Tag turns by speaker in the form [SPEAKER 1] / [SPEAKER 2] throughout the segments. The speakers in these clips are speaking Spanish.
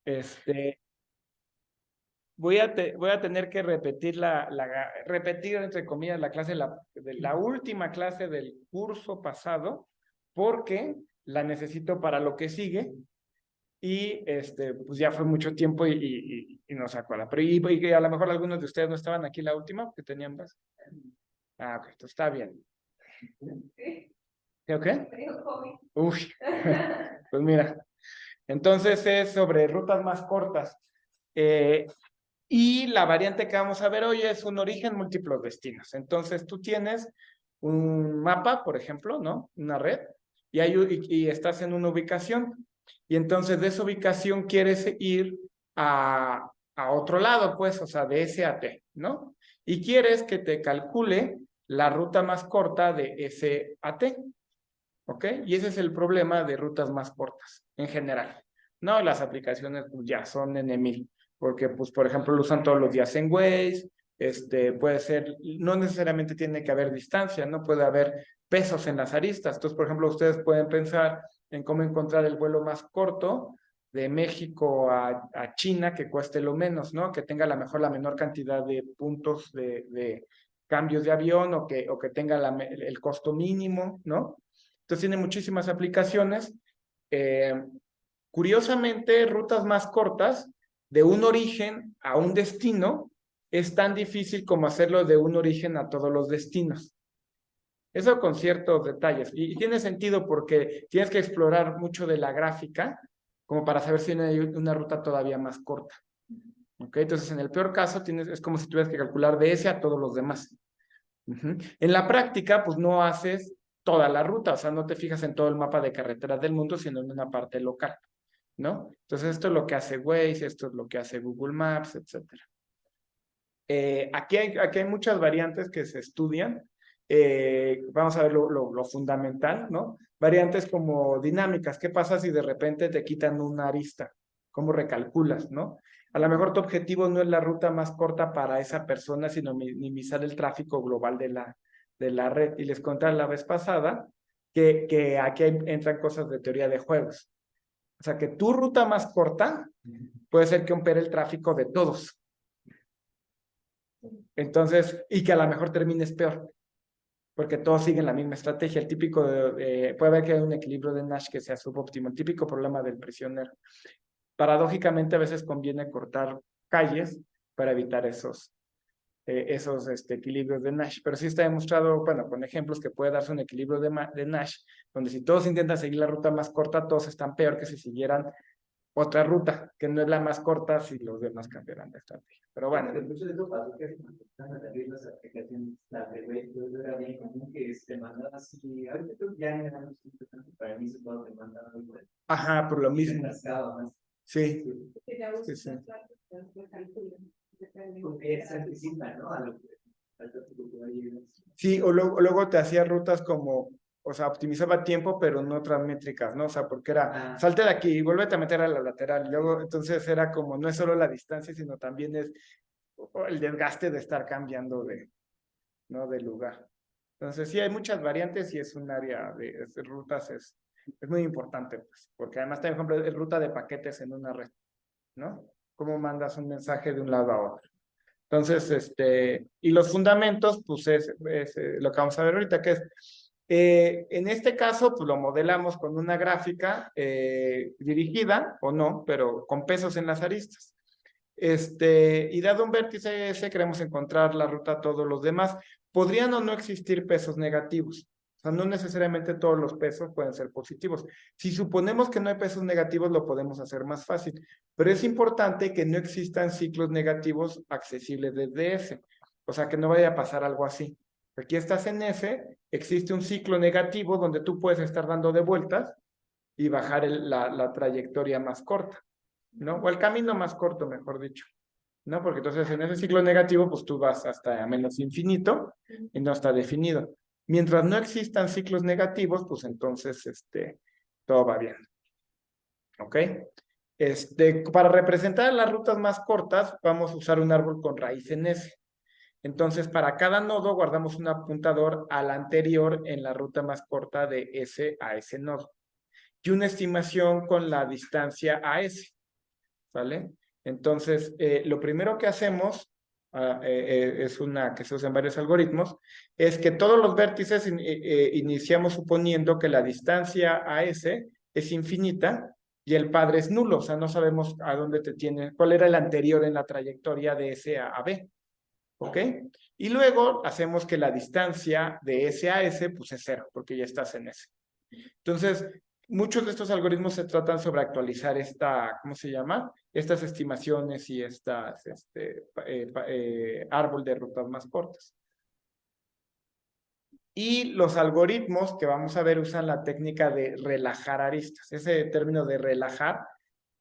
[SPEAKER 1] Este, voy a tener que repetir repetir entre comillas la clase de la última clase del curso pasado, porque la necesito para lo que sigue. Y pues ya fue mucho tiempo y no se acuerda. Pero y a lo mejor algunos de ustedes no estaban aquí la última, porque tenían más. Ah, ok, entonces está bien.
[SPEAKER 2] Sí,
[SPEAKER 1] ¿Sí, o qué?
[SPEAKER 2] tengo COVID.
[SPEAKER 1] Uy, pues mira, entonces es sobre rutas más cortas. Eh, y la variante que vamos a ver hoy es un origen múltiplos destinos. Entonces tú tienes un mapa, por ejemplo, ¿no? Una red, y estás en una ubicación. Y entonces de esa ubicación quieres ir a otro lado, pues, o sea, de S a T, ¿no? Y quieres que te calcule la ruta más corta de S a T. ¿Ok? Y ese es el problema de rutas más cortas, en general. No, las aplicaciones pues, ya son N1000, porque, pues, por ejemplo, lo usan todos los días en Waze, puede ser, no necesariamente tiene que haber distancia, no puede haber pesos en las aristas. Entonces, por ejemplo, ustedes pueden pensar en cómo encontrar el vuelo más corto de México a China que cueste lo menos, ¿no? Que tenga la menor cantidad de puntos de cambios de avión o que tenga el costo mínimo, ¿no? Entonces tiene muchísimas aplicaciones. Eh, Curiosamente, rutas más cortas de un origen a un destino es tan difícil como hacerlo de un origen a todos los destinos. Eso con ciertos detalles. Y tiene sentido porque tienes que explorar mucho de la gráfica como para saber si hay una ruta todavía más corta. ¿Ok? Entonces, en el peor caso, es como si tuvieras que calcular de ese a todos los demás. En la práctica, pues no haces toda la ruta, o sea, no te fijas en todo el mapa de carreteras del mundo, sino en una parte local, ¿no? Entonces, esto es lo que hace Waze, esto es lo que hace Google Maps, etcétera. Aquí hay muchas variantes que se estudian. Vamos a ver lo fundamental, ¿no? Variantes como dinámicas. ¿Qué pasa si de repente te quitan una arista? ¿Cómo recalculas, no? A lo mejor tu objetivo no es la ruta más corta para esa persona, sino minimizar el tráfico global de la red. Y les conté la vez pasada que aquí entran cosas de teoría de juegos. O sea, que tu ruta más corta puede ser que opere el tráfico de todos. Entonces, y que a lo mejor termines peor, porque todos siguen la misma estrategia. El típico, puede haber que haya un equilibrio de Nash que sea subóptimo, el típico problema del prisionero. Paradójicamente, a veces conviene cortar calles para evitar esos equilibrios de Nash, pero sí está demostrado, bueno, con ejemplos que puede darse un equilibrio de Nash, donde si todos intentan seguir la ruta más corta, todos están peor que si siguieran otra ruta, que no es la más corta si los demás cambiaran de estrategia. Pero bueno.
[SPEAKER 3] Mucho de eso pasó que empezaron a salir las aplicaciones, la de web, era bien común que se mandaban así, ahorita creo que ya no para mí se puede mandar algo.
[SPEAKER 1] Ajá, por lo mismo.
[SPEAKER 3] Más.
[SPEAKER 1] Sí. Sí, sí.
[SPEAKER 3] Porque se anticipa, ¿no? A lo que
[SPEAKER 1] Sí, o luego te hacía rutas como, o sea, optimizaba tiempo, pero no otras métricas, ¿no? O sea, porque era, salte de aquí y vuélvete a meter a la lateral. Y luego, entonces era como, no es solo la distancia, sino también es el desgaste de estar cambiando ¿no? De lugar. Entonces, sí, hay muchas variantes y es un área de rutas, es muy importante, pues, porque además, por ejemplo, es ruta de paquetes en una red, ¿no? ¿Cómo mandas un mensaje de un lado a otro? Entonces, y los fundamentos, pues es lo que vamos a ver ahorita, que es, en este caso, pues lo modelamos con una gráfica dirigida, o no, pero con pesos en las aristas. Y dado un vértice S, queremos encontrar la ruta a todos los demás. Podrían o no existir pesos negativos. O sea, no necesariamente todos los pesos pueden ser positivos. Si suponemos que no hay pesos negativos, lo podemos hacer más fácil. Pero es importante que no existan ciclos negativos accesibles desde S. O sea, que no vaya a pasar algo así. Aquí estás en S, existe un ciclo negativo donde tú puedes estar dando de vueltas y bajar la trayectoria más corta, ¿no? O el camino más corto, mejor dicho, ¿no? Porque entonces en ese ciclo negativo, pues tú vas hasta menos infinito y no está definido. Mientras no existan ciclos negativos, pues entonces, todo va bien. ¿Ok? Para representar las rutas más cortas, vamos a usar un árbol con raíz en S. Entonces, para cada nodo guardamos un apuntador al anterior en la ruta más corta de S a ese nodo. Y una estimación con la distancia a S. ¿vale? Entonces, lo primero que hacemos, es una que se usa en varios algoritmos, es que todos los vértices iniciamos suponiendo que la distancia a S es infinita y el padre es nulo, o sea, no sabemos a dónde te tiene, cuál era el anterior en la trayectoria de S a B, ¿ok? Y luego hacemos que la distancia de S a S, pues es 0, porque ya estás en S. Entonces, muchos de estos algoritmos se tratan sobre actualizar esta, ¿cómo se llama? Estas estimaciones y estas, árbol de rutas más cortas. Y los algoritmos que vamos a ver usan la técnica de relajar aristas. Ese término de relajar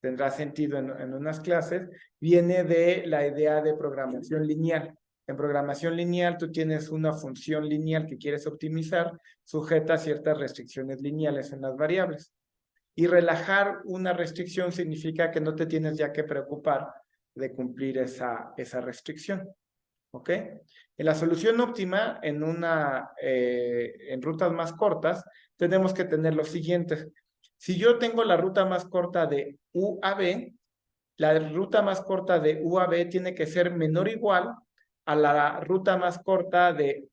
[SPEAKER 1] tendrá sentido en unas clases, viene de la idea de programación lineal. En programación lineal tú tienes una función lineal que quieres optimizar, sujeta a ciertas restricciones lineales en las variables. Y relajar una restricción significa que no te tienes ya que preocupar de cumplir esa restricción. ¿Ok? En la solución óptima, en rutas más cortas, tenemos que tener lo siguiente. Si yo tengo la ruta más corta de U a B, la ruta más corta de U a B tiene que ser menor o igual a la ruta más corta de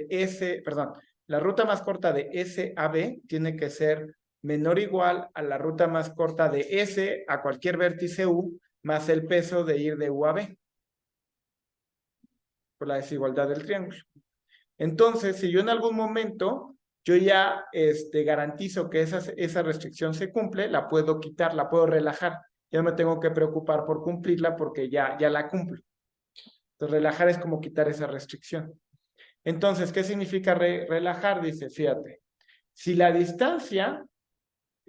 [SPEAKER 1] S, perdón, la ruta más corta de S a B tiene que ser menor o igual a la ruta más corta de S a cualquier vértice U más el peso de ir de U a B, por la desigualdad del triángulo. Entonces, si yo en algún momento yo ya garantizo que esa restricción se cumple, la puedo quitar, la puedo relajar. Ya no me tengo que preocupar por cumplirla porque ya la cumplo. Entonces, relajar es como quitar esa restricción. Entonces, ¿qué significa relajar? Dice, fíjate, si la distancia,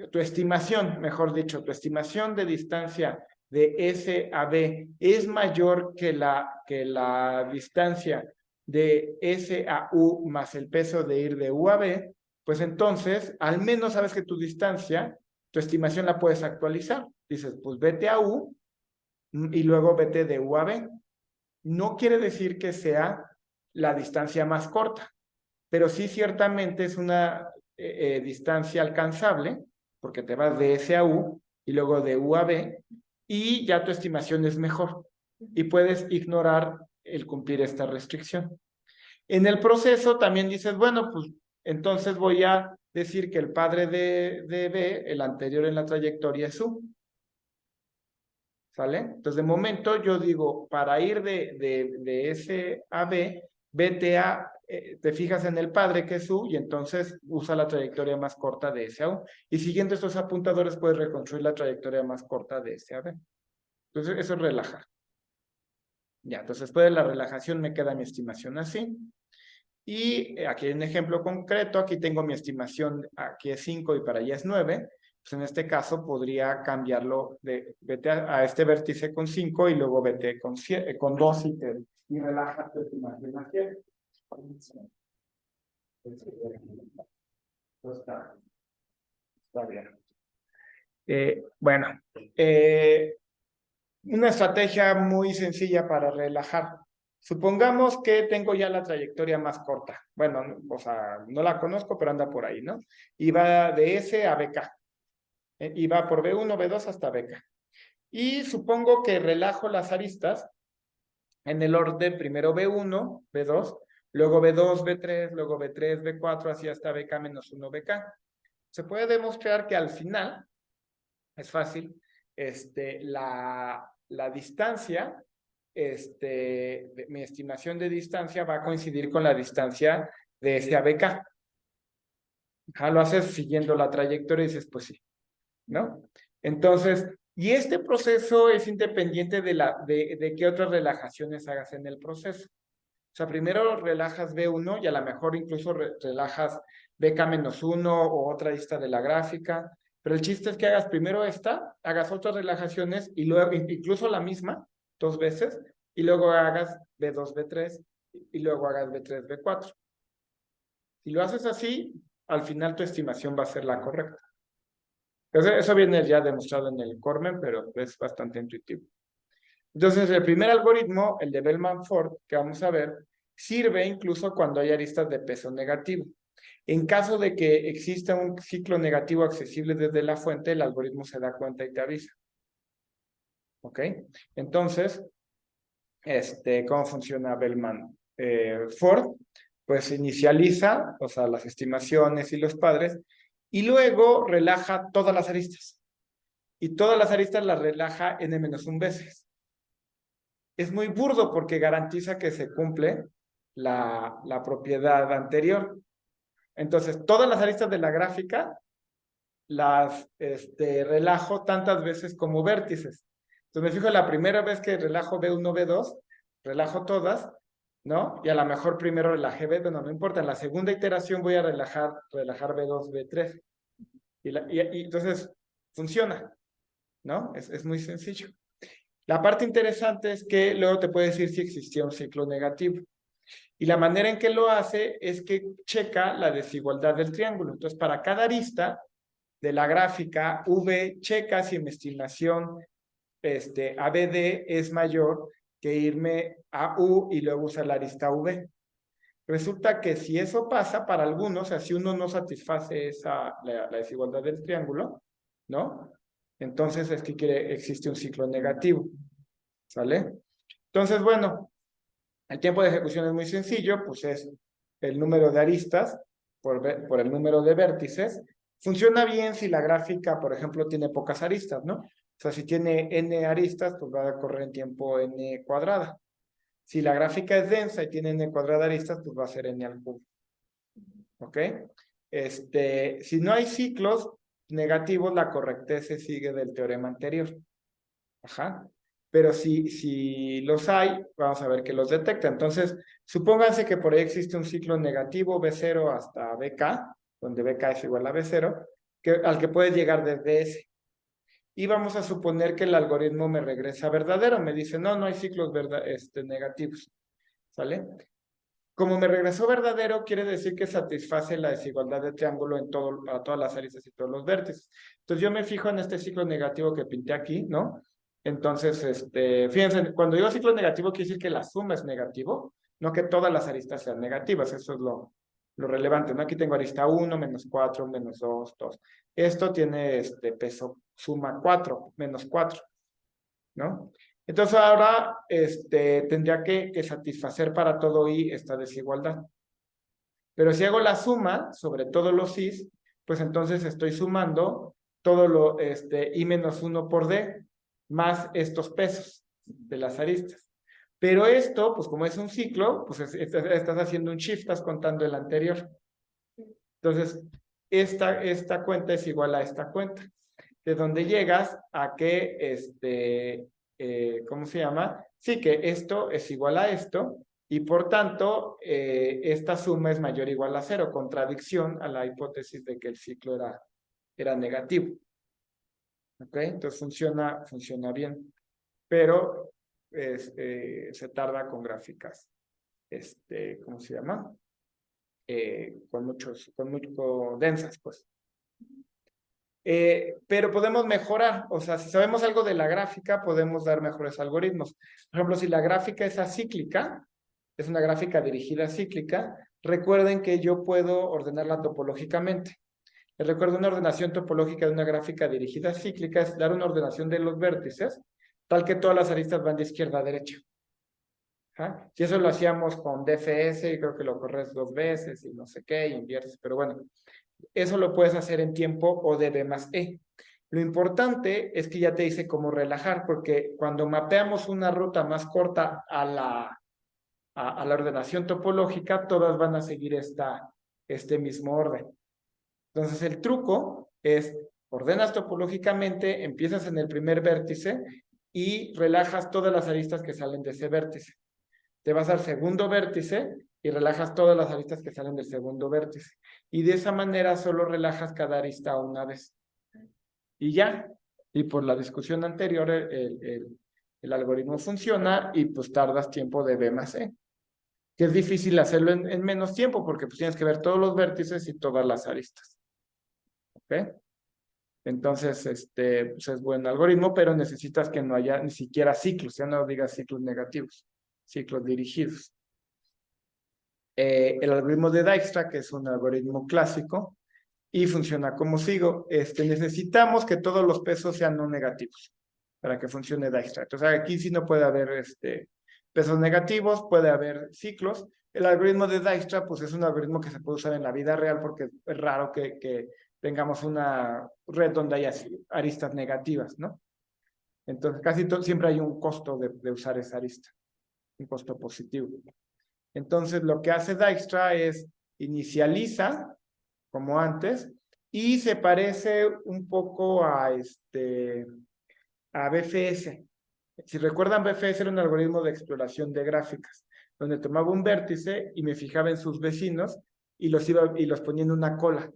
[SPEAKER 1] tu estimación, mejor dicho, tu estimación de distancia de S a B es mayor que la distancia de S a U más el peso de ir de U a B, pues entonces, al menos sabes que tu distancia, tu estimación la puedes actualizar. Dices, pues vete a U y luego vete de U a B. No quiere decir que sea la distancia más corta, pero sí ciertamente es una distancia alcanzable, porque te vas de S a U y luego de U a B, y ya tu estimación es mejor y puedes ignorar el cumplir esta restricción. En el proceso también dices, bueno, pues entonces voy a decir que el padre de B, el anterior en la trayectoria es U. ¿Sale? Entonces, de momento yo digo, para ir de S a B, vete te fijas en el padre que es U y entonces usa la trayectoria más corta de S a U. Y siguiendo estos apuntadores puedes reconstruir la trayectoria más corta de S a B. Entonces, eso es relajar. Ya, entonces después de la relajación me queda mi estimación así. Y aquí hay un ejemplo concreto, aquí tengo mi estimación, aquí es 5 y para allá es 9. Pues en este caso podría cambiarlo vete a este vértice con 5 y luego vete con 2 y relaja tu estimación así. Está bien. Bueno, una estrategia muy sencilla para relajar. Supongamos que tengo ya la trayectoria más corta. Bueno, o sea, no la conozco, pero anda por ahí, ¿no? Y va de S a BK. Y va por B1, B2 hasta BK. Y supongo que relajo las aristas en el orden primero B1, B2, luego B2, B3, luego B3, B4, así hasta BK menos 1, BK. Se puede demostrar que al final, es fácil, la distancia, mi estimación de distancia va a coincidir con la distancia de S a BK. Lo haces siguiendo la trayectoria y dices, pues sí, ¿no? Entonces, y este proceso es independiente de qué otras relajaciones hagas en el proceso. O sea, primero relajas B1 y a lo mejor incluso relajas BK-1 o otra lista de la gráfica. Pero el chiste es que hagas primero esta, hagas otras relajaciones y luego incluso la misma 2 veces y luego hagas B2, B3 y luego hagas B3, B4. Si lo haces así, al final tu estimación va a ser la correcta. Eso viene ya demostrado en el Cormen, pero es bastante intuitivo. Entonces, el primer algoritmo, el de Bellman-Ford, que vamos a ver, sirve incluso cuando hay aristas de peso negativo. En caso de que exista un ciclo negativo accesible desde la fuente, el algoritmo se da cuenta y te avisa. ¿Ok? Entonces, ¿cómo funciona Bellman Ford? Pues inicializa, o sea, las estimaciones y los padres, y luego relaja todas las aristas. Y todas las aristas las relaja n-1 veces. Es muy burdo porque garantiza que se cumple la propiedad anterior. Entonces, todas las aristas de la gráfica las relajo tantas veces como vértices. Entonces, me fijo, la primera vez que relajo B1, B2, relajo todas, ¿no? Y a lo mejor primero relajé B, bueno, no importa. En la segunda iteración voy a relajar B2, B3. Y entonces, funciona, ¿no? Es muy sencillo. La parte interesante es que luego te puede decir si existía un ciclo negativo. Y la manera en que lo hace es que checa la desigualdad del triángulo. Entonces, para cada arista de la gráfica, V checa si mi estimación ABD es mayor que irme a U y luego usar la arista V. Resulta que si eso pasa para algunos, o sea, si uno no satisface la desigualdad del triángulo, ¿no? Entonces es que existe un ciclo negativo, ¿sale? Entonces, bueno, el tiempo de ejecución es muy sencillo, pues es el número de aristas por el número de vértices. Funciona bien si la gráfica, por ejemplo, tiene pocas aristas, ¿no? O sea, si tiene n aristas, pues va a correr en tiempo n cuadrada. Si la gráfica es densa y tiene n cuadrada aristas, pues va a ser n al cubo. ¿Ok? Si no hay ciclos negativos, la correctez se sigue del teorema anterior. Ajá. Pero si los hay, vamos a ver que los detecta. Entonces, supónganse que por ahí existe un ciclo negativo B0 hasta BK, donde BK es igual a B0, al que puedes llegar desde S. Y vamos a suponer que el algoritmo me regresa verdadero. Me dice, no hay ciclos negativos. ¿Sale? Como me regresó verdadero, quiere decir que satisface la desigualdad de triángulo para todas las aristas y todos los vértices. Entonces yo me fijo en este ciclo negativo que pinté aquí, ¿no? Entonces, fíjense, cuando digo ciclo negativo, quiere decir que la suma es negativo, no que todas las aristas sean negativas, eso es lo relevante, ¿no? Aquí tengo arista 1, menos 4, menos 2, 2. Esto tiene peso, suma 4, menos 4, ¿no? Entonces ahora tendría que satisfacer para todo I esta desigualdad. Pero si hago la suma sobre todos los I's, pues entonces estoy sumando todo lo I menos 1 por D, más estos pesos de las aristas. Pero esto, pues como es un ciclo, pues estás haciendo un shift, estás contando el anterior. Entonces, esta cuenta es igual a esta cuenta. De donde llegas a que, ¿cómo se llama? Sí, que esto es igual a esto, y por tanto, esta suma es mayor o igual a 0, contradicción a la hipótesis de que el ciclo era negativo. ¿Ok? Entonces funciona bien, pero se tarda con gráficas, ¿cómo se llama? Con densas, pues. Pero podemos mejorar, o sea, si sabemos algo de la gráfica, podemos dar mejores algoritmos. Por ejemplo, si la gráfica es acíclica, es una gráfica dirigida cíclica, recuerden que yo puedo ordenarla topológicamente. Les recuerdo, una ordenación topológica de una gráfica dirigida cíclica es dar una ordenación de los vértices, tal que todas las aristas van de izquierda a derecha. ¿Ah? Si eso lo hacíamos con DFS, y creo que lo corres 2 veces y no sé qué, y inviertes, pero bueno, eso lo puedes hacer en tiempo O de B más E. Lo importante es que ya te dice cómo relajar, porque cuando mapeamos una ruta más corta a la ordenación topológica, todas van a seguir este mismo orden. Entonces, el truco es, ordenas topológicamente, empiezas en el primer vértice y relajas todas las aristas que salen de ese vértice. Te vas al segundo vértice y relajas todas las aristas que salen del segundo vértice. Y de esa manera solo relajas cada arista una vez. Y ya. Y por la discusión anterior, el algoritmo funciona y pues tardas tiempo de B más E. Que es difícil hacerlo en menos tiempo porque pues tienes que ver todos los vértices y todas las aristas. ¿Ok? Entonces, pues es buen algoritmo, pero necesitas que no haya ni siquiera ciclos, ya no digas ciclos negativos, ciclos dirigidos. El algoritmo de Dijkstra, que es un algoritmo clásico, y funciona como sigo. Necesitamos que todos los pesos sean no negativos. para que funcione Dijkstra. Entonces aquí sí no puede haber pesos negativos, puede haber ciclos. El algoritmo de Dijkstra pues es un algoritmo que se puede usar en la vida real porque es raro que tengamos una red donde haya aristas negativas, ¿no? Entonces casi siempre hay un costo de usar esa arista, un costo positivo. Entonces lo que hace Dijkstra es inicializa, como antes, y se parece un poco a BFS. Si recuerdan, BFS era un algoritmo de exploración de gráficas, donde tomaba un vértice y me fijaba en sus vecinos y los ponía en una cola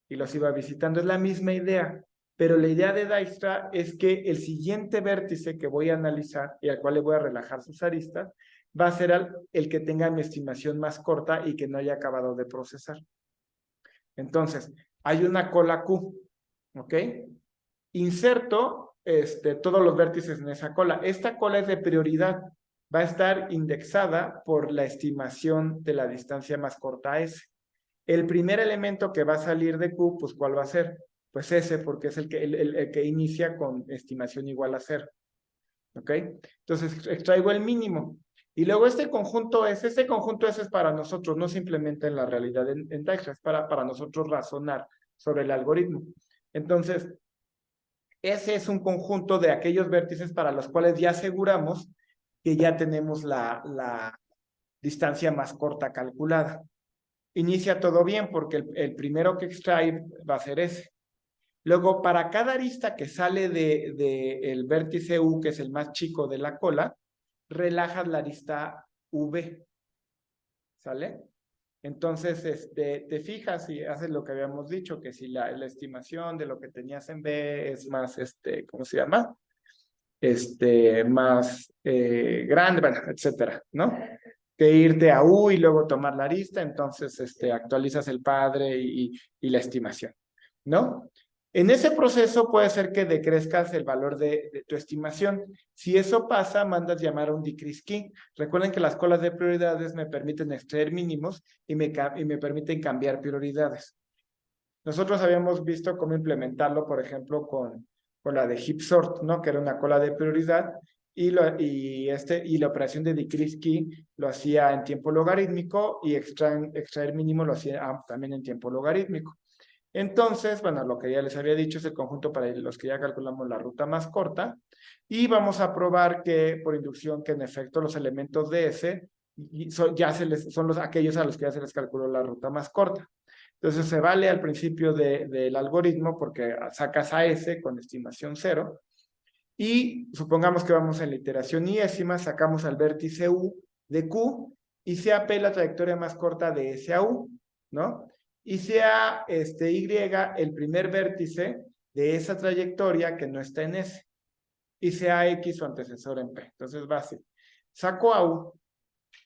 [SPEAKER 1] y los iba visitando. Es la misma idea, pero la idea de Dijkstra es que el siguiente vértice que voy a analizar y al cual le voy a relajar sus aristas va a ser el que tenga mi estimación más corta y que no haya acabado de procesar. Entonces, hay una cola Q, ¿ok? Inserto todos los vértices en esa cola. Esta cola es de prioridad. Va a estar indexada por la estimación de la distancia más corta a S. El primer elemento que va a salir de Q, pues ¿cuál va a ser? Pues S, porque es el que inicia con estimación igual a 0. ¿Ok? Entonces extraigo el mínimo. Y luego este conjunto S es para nosotros, no simplemente en la realidad en Dijkstra, es para nosotros razonar sobre el algoritmo. Entonces, ese es un conjunto de aquellos vértices para los cuales ya aseguramos que ya tenemos la distancia más corta calculada. Inicia todo bien porque el primero que extrae va a ser ese. Luego, para cada arista que sale del vértice U, que es el más chico de la cola, relajas la arista V. ¿Sale? Entonces, te fijas y haces lo que habíamos dicho, que si la estimación de lo que tenías en B es más, ¿cómo se llama? Más grande, bueno, etcétera, ¿no? Que irte a U y luego tomar la arista, entonces actualizas el padre y la estimación, ¿no? En ese proceso puede ser que decrezcas el valor de tu estimación. Si eso pasa, mandas llamar a un decrease key. Recuerden que las colas de prioridades me permiten extraer mínimos y me permiten cambiar prioridades. Nosotros habíamos visto cómo implementarlo, por ejemplo, con la de heap sort, ¿no? Que era una cola de prioridad y la operación de decrease key lo hacía en tiempo logarítmico y extraer mínimo lo hacía también en tiempo logarítmico. Entonces, bueno, lo que ya les había dicho es el conjunto para los que ya calculamos la ruta más corta y vamos a probar que por inducción que en efecto los elementos de S son aquellos a los que ya se les calculó la ruta más corta. Entonces se vale al principio del algoritmo porque sacas a S con estimación 0 y supongamos que vamos en la iteración iésima, sacamos al vértice U de Q y sea P la trayectoria más corta de S a U, ¿no? Y sea Y el primer vértice de esa trayectoria que no está en S y sea X su antecesor en P. Entonces va así. Saco a U,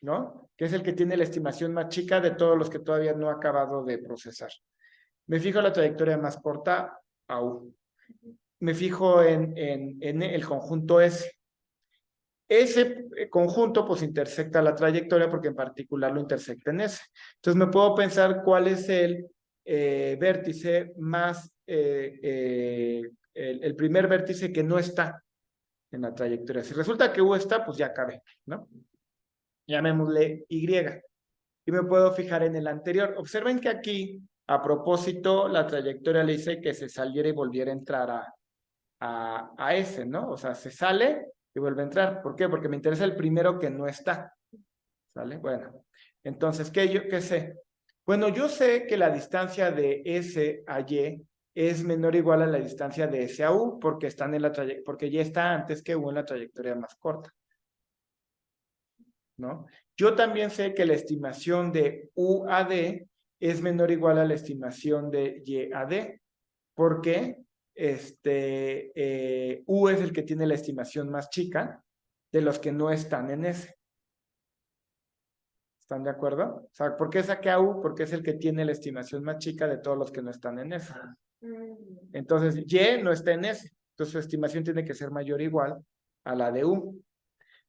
[SPEAKER 1] ¿no? Que es el que tiene la estimación más chica de todos los que todavía no ha acabado de procesar. Me fijo la trayectoria más corta a U. Me fijo en el conjunto S. Ese conjunto pues intersecta la trayectoria porque en particular lo intersecta en S. Entonces me puedo pensar cuál es el vértice más, el primer vértice que no está en la trayectoria. Si resulta que U está, pues ya acabé, ¿no? Llamémosle Y. Y me puedo fijar en el anterior. Observen que aquí, a propósito, la trayectoria le hice que se saliera y volviera a entrar a S, ¿no? O sea, se sale y vuelve a entrar. ¿Por qué? Porque me interesa el primero que no está. ¿Sale? Bueno, entonces, ¿qué sé? Bueno, yo sé que la distancia de S a Y es menor o igual a la distancia de S a U porque porque ya está antes que U en la trayectoria más corta, ¿no? Yo también sé que la estimación de U a D es menor o igual a la estimación de Y a D, porque U es el que tiene la estimación más chica de los que no están en S. ¿Están de acuerdo? O sea, ¿por qué saqué a U? Porque es el que tiene la estimación más chica de todos los que no están en S. Entonces, Y no está en S. Entonces, su estimación tiene que ser mayor o igual a la de U.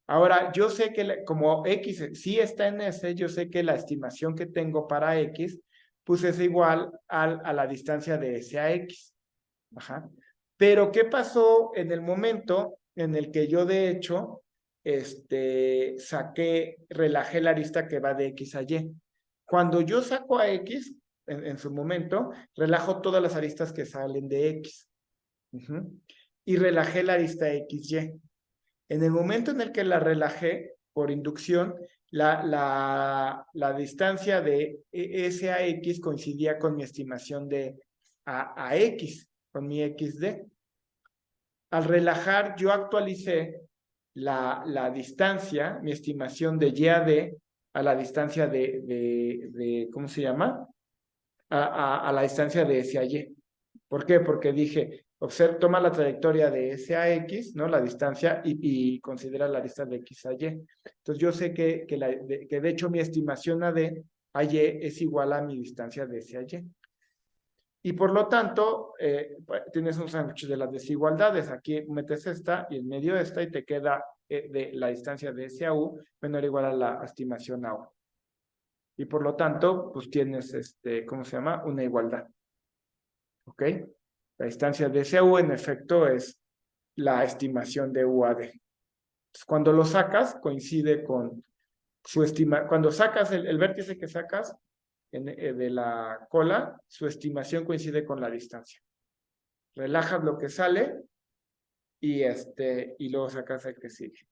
[SPEAKER 1] Ahora, yo sé que como X sí está en S, yo sé que la estimación que tengo para X, pues es igual a la distancia de S a X. Ajá. Pero, ¿qué pasó en el momento en el que yo de hecho relajé la arista que va de X a Y. Cuando yo saco a X, en su momento, relajo todas las aristas que salen de X. Y relajé la arista XY. En el momento en el que la relajé, por inducción, la distancia de S a X coincidía con mi estimación de a X, con mi XD. Al relajar, yo actualicé la distancia, mi estimación de Y a D, a la distancia ¿cómo se llama? A la distancia de S a Y. ¿Por qué? Porque dije, toma la trayectoria de S a X, ¿no? La distancia, y considera la arista de X a Y. Entonces yo sé que de hecho mi estimación a D a Y es igual a mi distancia de S a Y. Y por lo tanto, tienes un sándwich de las desigualdades. Aquí metes esta y en medio esta y te queda de la distancia de S a U menor o igual a la estimación a U. Y por lo tanto, pues tienes, ¿cómo se llama? Una igualdad. ¿Ok? La distancia de S a U en efecto es la estimación de U a D. Entonces, cuando lo sacas, coincide con su estima. Cuando sacas el vértice que sacas de la cola, su estimación coincide con la distancia. Relajas lo que sale y luego sacas el que sigue.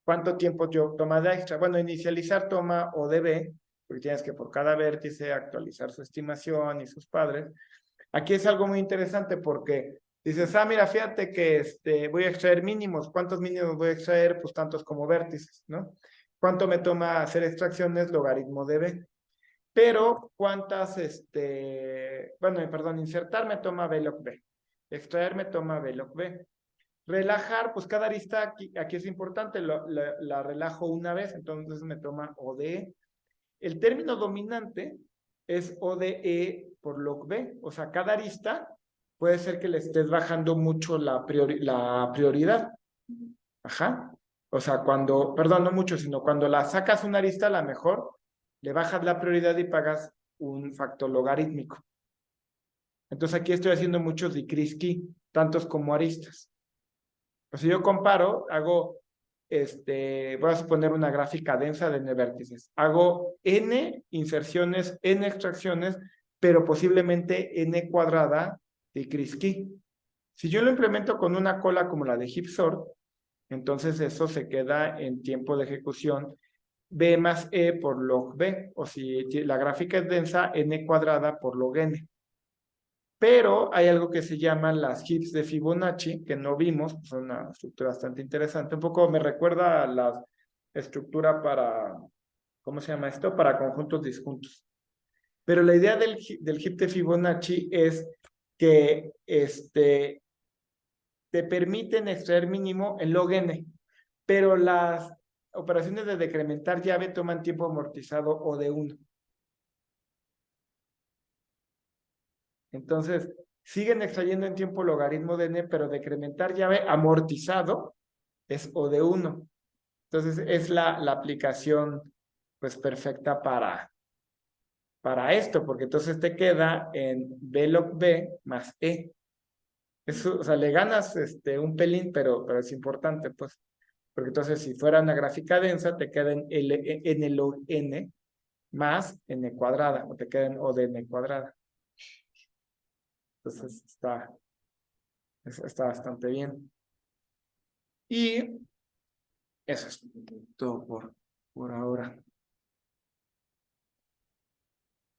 [SPEAKER 1] ¿Cuánto tiempo toma de extra? Bueno, inicializar toma ODB, porque tienes que por cada vértice actualizar su estimación y sus padres. Aquí es algo muy interesante porque dices, mira, fíjate que voy a extraer mínimos. ¿Cuántos mínimos voy a extraer? Pues tantos como vértices, ¿no? ¿Cuánto me toma hacer extracciones? Logaritmo de B. Pero ¿cuántas, insertar me toma B log B. Extraer me toma B log B. Relajar, pues cada arista aquí es importante, la relajo una vez, entonces me toma ODE. El término dominante es ODE por log B, o sea, cada arista puede ser que le estés bajando mucho la prioridad. Ajá. O sea, no mucho, sino cuando la sacas una arista, a la mejor le bajas la prioridad y pagas un factor logarítmico. Entonces aquí estoy haciendo muchos decrease tantos como aristas. Pues si yo comparo, voy a suponer una gráfica densa de n vértices. Hago n inserciones, n extracciones, pero posiblemente n cuadrada de decrease. Si yo lo implemento con una cola como la de Heap-Sort, entonces eso se queda en tiempo de ejecución B más E por log B, o si la gráfica es densa, n cuadrada por log n. Pero hay algo que se llaman las heaps de Fibonacci, que no vimos, son una estructura bastante interesante. Un poco me recuerda a la estructura para, ¿cómo se llama esto? Para conjuntos disjuntos. Pero la idea del heap de Fibonacci es que te permiten extraer mínimo en log n, pero las operaciones de decrementar llave toman tiempo amortizado o de 1. Entonces, siguen extrayendo en tiempo logaritmo de n, pero decrementar llave amortizado es O de 1. Entonces, es la aplicación pues perfecta para esto, porque entonces te queda en B log B más E. Eso, o sea, le ganas un pelín, pero es importante, pues. Porque entonces, si fuera una gráfica densa, te queda en n log n más n cuadrada, o te queda en O de n cuadrada. Entonces, está bastante bien. Y eso es todo por ahora.